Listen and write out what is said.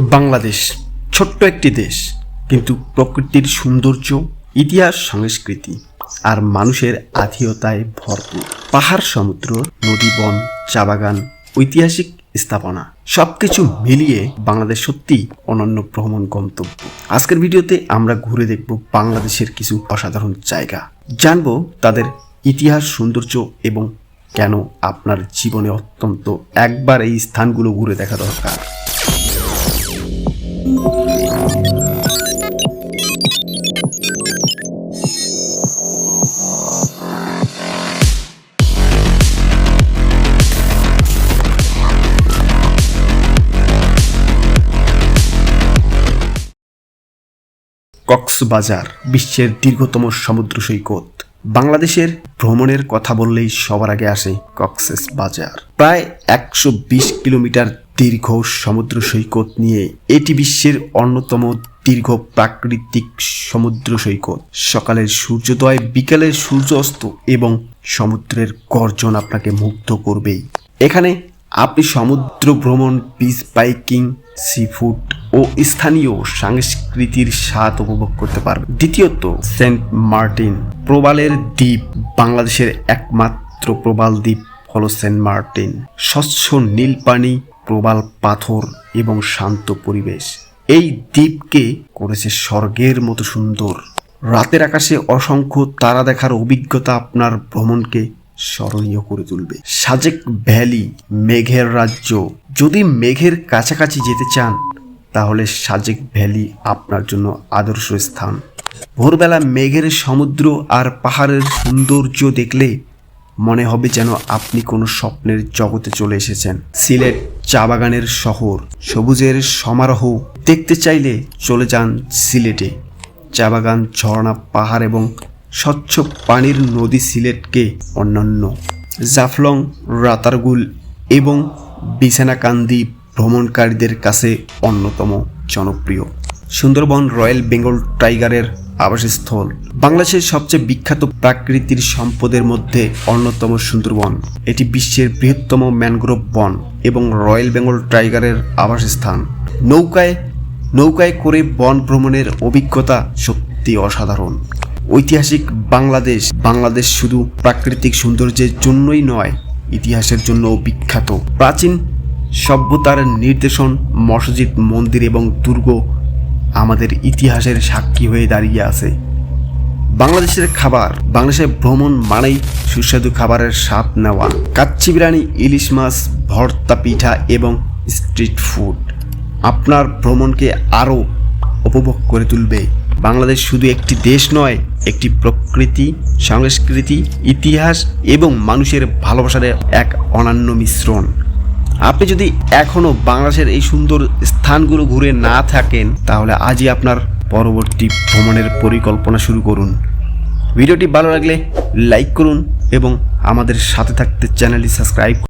বাংলাদেশ ছোট্ট একটি দেশ, কিন্তু প্রকৃতির সৌন্দর্য, ইতিহাস, সংস্কৃতি আর মানুষের আত্মীয়তায় ভরপুর। পাহাড়, সমুদ্র, নদী, বন, চা বাগান, ঐতিহাসিক স্থাপনা সবকিছু মিলিয়ে বাংলাদেশ সত্যি অনন্য ভ্রমণ গন্তব্য। আজকের ভিডিওতে আমরা ঘুরে দেখব বাংলাদেশের কিছু অসাধারণ জায়গা, জানবো তাদের ইতিহাস, সৌন্দর্য এবং কেন আপনার জীবনে অত্যন্ত একবার এই স্থানগুলো ঘুরে দেখা দরকার। কক্সবাজার বিশ্বের দীর্ঘতম সমুদ্র সৈকত। বাংলাদেশের ভ্রমণের কথা বললেই সবার আগে আসে কক্সবাজার। প্রায় 120 কিলোমিটার দীর্ঘ সমুদ্র সৈকত নিয়ে এটি বিশ্বের অন্যতম দীর্ঘ প্রাকৃতিক সমুদ্র সৈকত। সকালের সূর্যোদয়, বিকালের সূর্যাস্ত এবং সমুদ্রের গর্জন আপনাকে মুগ্ধ করবেই। এখানে আপনি সমুদ্র ভ্রমণ, বিচ বাইকিং, সি ফুড ও স্থানীয় সংস্কৃতির স্বাদ উপভোগ করতে পারবেন। দ্বিতীয়ত, সেন্ট মার্টিন প্রবালের দ্বীপ। বাংলাদেশের একমাত্র প্রবাল দ্বীপ হল সেন্ট মার্টিন। স্বচ্ছ নীল পানি, প্রবাল পাথর এবং শান্ত পরিবেশ এই দ্বীপকে করেছে স্বর্গের মতো সুন্দর। রাতের আকাশে অসংখ্য তারা দেখার অভিজ্ঞতা আপনার ভ্রমণকে স্মরণীয় করে তুলবে। সাজেক ভ্যালি, মেঘের রাজ্য। যদি মেঘের কাছাকাছি যেতে চান তাহলে সাজেক ভ্যালি আপনার জন্য আদর্শ স্থান। ভোরবেলা মেঘের সমুদ্র আর পাহাড়ের সৌন্দর্য দেখলে মনে হবে যেন আপনি কোনো স্বপ্নের জগতে চলে এসেছেন। সিলেট চা বাগানের শহর, সবুজের সমারোহ দেখতে চাইলে চলে যান সিলেটে। চা বাগান, ঝর্ণা, পাহাড় এবং স্বচ্ছ পানির নদী সিলেটকে অন্যান্য। জাফলং, রাতারগুল এবং বিছানাকান্দি ভ্রমণকারীদের কাছে অন্যতম জনপ্রিয়। সুন্দরবন রয়্যাল বেঙ্গল টাইগারের আবাসস্থল। বাংলাদেশের সবচেয়ে বিখ্যাত প্রাকৃতিক সম্পদের মধ্যে অন্যতম সুন্দরবন। এটি বিশ্বের বৃহত্তম ম্যানগ্রোভ বন এবং রয়্যাল বেঙ্গল টাইগারের আবাসস্থান। নৌকায় করে বন ভ্রমণের অভিজ্ঞতা সত্যি অসাধারণ। ঐতিহাসিক বাংলাদেশ শুধু প্রাকৃতিক সৌন্দর্যের জন্যই নয়, ইতিহাসের জন্যও বিখ্যাত। প্রাচীন সভ্যতার নিদর্শন, মসজিদ, মন্দির এবং দুর্গ আমাদের ইতিহাসের সাক্ষী হয়ে দাঁড়িয়ে আছে। বাংলাদেশের খাবার। বাংলাদেশের ভ্রমণ মানেই সুস্বাদু খাবারের স্বাদ নেওয়া। কাচ্চি বিরিয়ানি, ইলিশ মাছ, ভর্তা, পিঠা এবং স্ট্রিট ফুড আপনার ভ্রমণকে আরও উপভোগ করে তুলবে। বাংলাদেশ শুধু একটি দেশ নয়, একটি প্রকৃতি, সংস্কৃতি, ইতিহাস এবং মানুষের ভালোবাসার এক অনন্য মিশ্রণ। আপনি যদি এখনও বাংলাদেশের এই সুন্দর স্থানগুলো ঘুরে না থাকেন তাহলে আজই আপনার পরবর্তী ভ্রমণের পরিকল্পনা শুরু করুন। ভিডিওটি ভালো লাগলে লাইক করুন এবং আমাদের সাথে থাকতে চ্যানেলটি সাবস্ক্রাইব